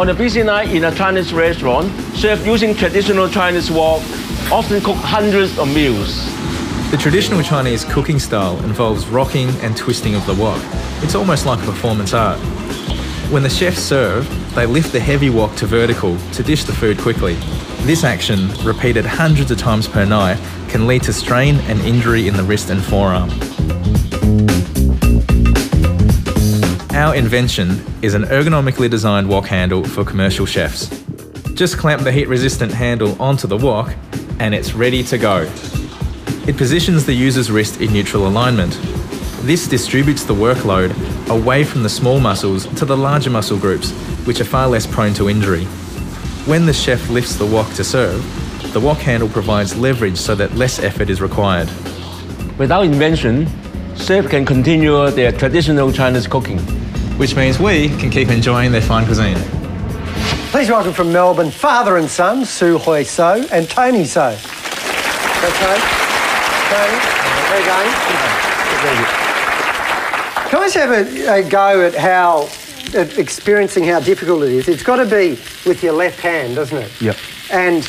On a busy night in a Chinese restaurant, chefs using traditional Chinese wok often cook hundreds of meals. The traditional Chinese cooking style involves rocking and twisting of the wok. It's almost like a performance art. When the chefs serve, they lift the heavy wok to vertical to dish the food quickly. This action, repeated hundreds of times per night, can lead to strain and injury in the wrist and forearm. Our invention is an ergonomically designed wok handle for commercial chefs. Just clamp the heat-resistant handle onto the wok and it's ready to go. It positions the user's wrist in neutral alignment. This distributes the workload away from the small muscles to the larger muscle groups, which are far less prone to injury. When the chef lifts the wok to serve, the wok handle provides leverage so that less effort is required. With our invention, chefs can continue their traditional Chinese cooking. Which means we can keep enjoying their fine cuisine. Please welcome from Melbourne, father and son, Su Hui So and Tony So. Okay. Tony, how are you going? Can I just have a go at experiencing how difficult it is? It's got to be with your left hand, doesn't it? Yep. And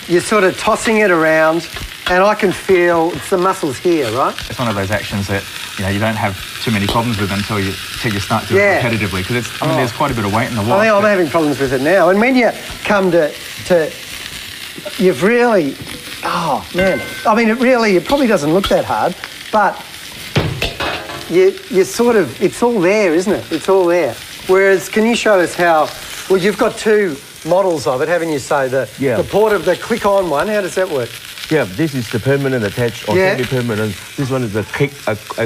you're sort of tossing it around, and I can feel it's the muscles here, right? It's one of those actions that you don't have too many problems with until you start doing it repetitively, because there's quite a bit of weight in the wok. I think I'm having problems with it now. And when you come to you've really, oh man, I mean it probably doesn't look that hard, but you sort of, it's all there, isn't it? It's all there. Whereas, can you show us how? Well, you've got two models of it, haven't you? So the the click-on one. How does that work? Yeah, this is the permanent attached or semi-permanent. This one is a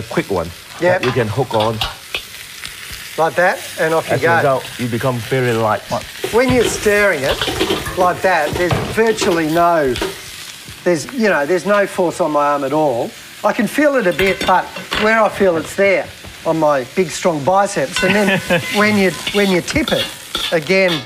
quick one. Yeah. You can hook on. Like that, and off you go. As a result, you become very light. When you're stirring it like that, there's virtually no, there's no force on my arm at all. I can feel it a bit, but where I feel it's there on my big, strong biceps. And then when you tip it, again,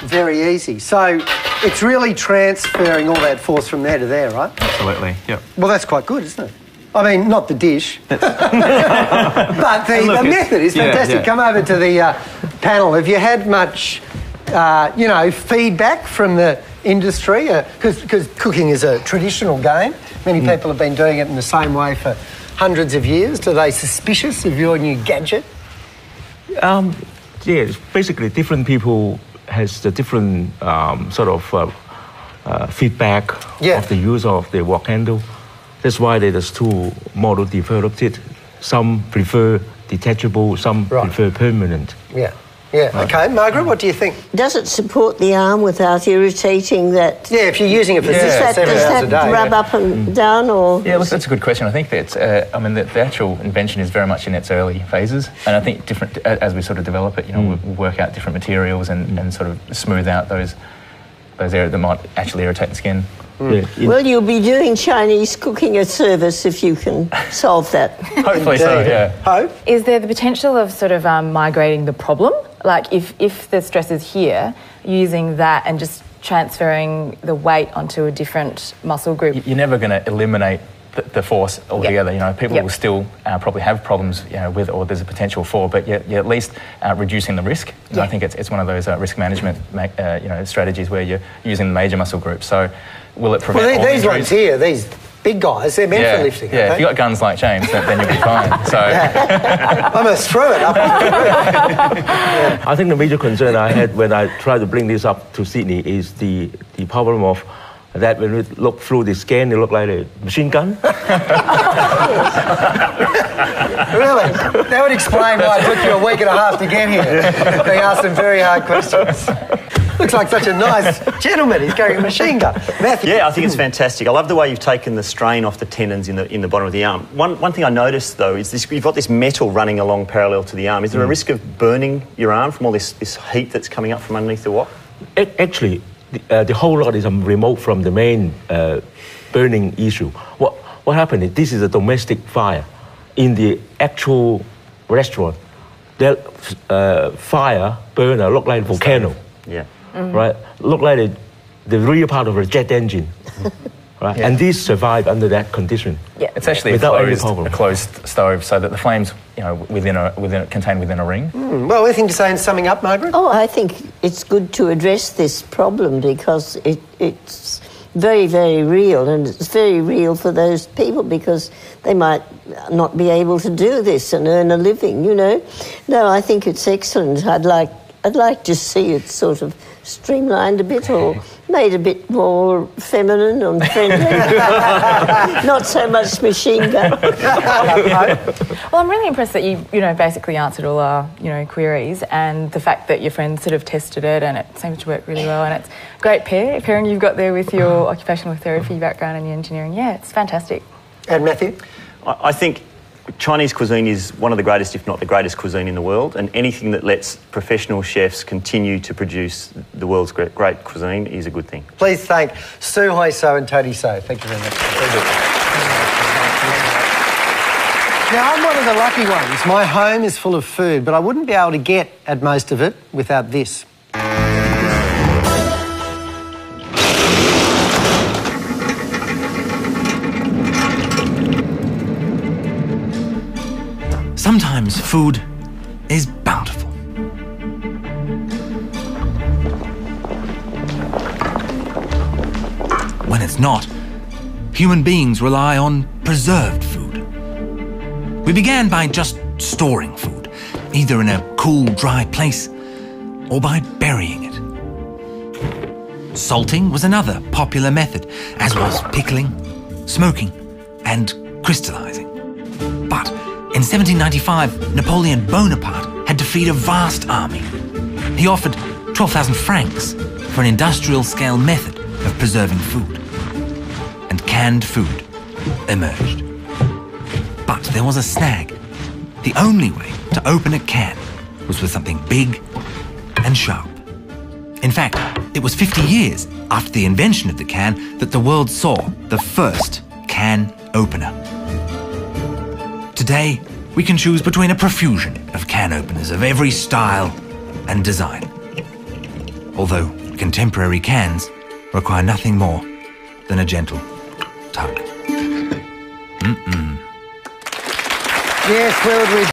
very easy. So it's really transferring all that force from there to there, right? Absolutely, yep. Well, that's quite good, isn't it? I mean, not the dish, but the method is fantastic. Come over to the panel. Have you had much, feedback from the industry? Because cooking is a traditional game. Many people have been doing it in the same way for hundreds of years. Are they suspicious of your new gadget? Yes, basically different people has the different feedback of the use of the wok handle. That's why there's two models developed it. Some prefer detachable, some prefer permanent. Yeah. Okay, Margaret, what do you think? Does it support the arm without irritating that? Yeah, if you're using it for 7 hours a day. Does that rub up and down, or? Yeah, look, that's a good question. I think that the actual invention is very much in its early phases, and I think different as we sort of develop it, we'll work out different materials and sort of smooth out those areas that might actually irritate the skin. Well, you'll be doing Chinese cooking a service if you can solve that. Hopefully so, yeah. Hope? Is there the potential of sort of migrating the problem? Like if the stress is here, using that and just transferring the weight onto a different muscle group? You're never going to eliminate the force altogether. People will still probably have problems with, or there's a potential for, but you're at least reducing the risk. I think it's one of those risk management strategies where you're using the major muscle groups. So will it prevent these ones here, these big guys, they're meant for lifting. Yeah, if you've got guns like James, then you'll be fine. So I almost threw it up. I think the major concern I had when I tried to bring this up to Sydney is the problem of that when we look through the scan, it looked like a machine gun. Really? That would explain why it took you a week and a half to get here. They asked some very hard questions. Looks like such a nice gentleman. He's carrying a machine gun. Matthew. Yeah, I think it's fantastic. I love the way you've taken the strain off the tendons in the bottom of the arm. One thing I noticed, though, is you've got this metal running along parallel to the arm. Is there a risk of burning your arm from all this heat that's coming up from underneath the wok? Actually, the whole lot is remote from the main burning issue. What happened is this is a domestic fire. In the actual restaurant, the fire burner looked like a volcano. Yeah. Right? Looked like the real part of a jet engine. right? And these survive under that condition. Yeah. It's actually a closed stove, so that the flames, contained within a ring. Well, anything to say in summing up, Margaret? Oh, I think it's good to address this problem because it's very, very real, and it's very real for those people because they might not be able to do this and earn a living, No, I think it's excellent. I'd like to see it sort of streamlined a bit or made a bit more feminine and friendly. Not so much machine gun. Well, I'm really impressed that you basically answered all our, queries, and the fact that your friends sort of tested it and it seems to work really well, and it's a great pairing you've got there with your occupational therapy background and your engineering. Yeah, it's fantastic. And Matthew? I think Chinese cuisine is one of the greatest, if not the greatest cuisine in the world, and anything that lets professional chefs continue to produce the world's great cuisine is a good thing. Please thank Sue Hoi So and Tony So. Thank you very much. Now, I'm one of the lucky ones. My home is full of food, but I wouldn't be able to get at most of it without this. Sometimes food is bountiful. When it's not, human beings rely on preserved food. We began by just storing food, either in a cool, dry place or by burying it. Salting was another popular method, as was pickling, smoking, and crystallizing. But in 1795, Napoleon Bonaparte had to feed a vast army. He offered 12,000 francs for an industrial-scale method of preserving food. And canned food emerged. But there was a snag. The only way to open a can was with something big and sharp. In fact, it was 50 years after the invention of the can that the world saw the first can opener. Today, we can choose between a profusion of can openers of every style and design. Although contemporary cans require nothing more than a gentle tug. Yes, where would we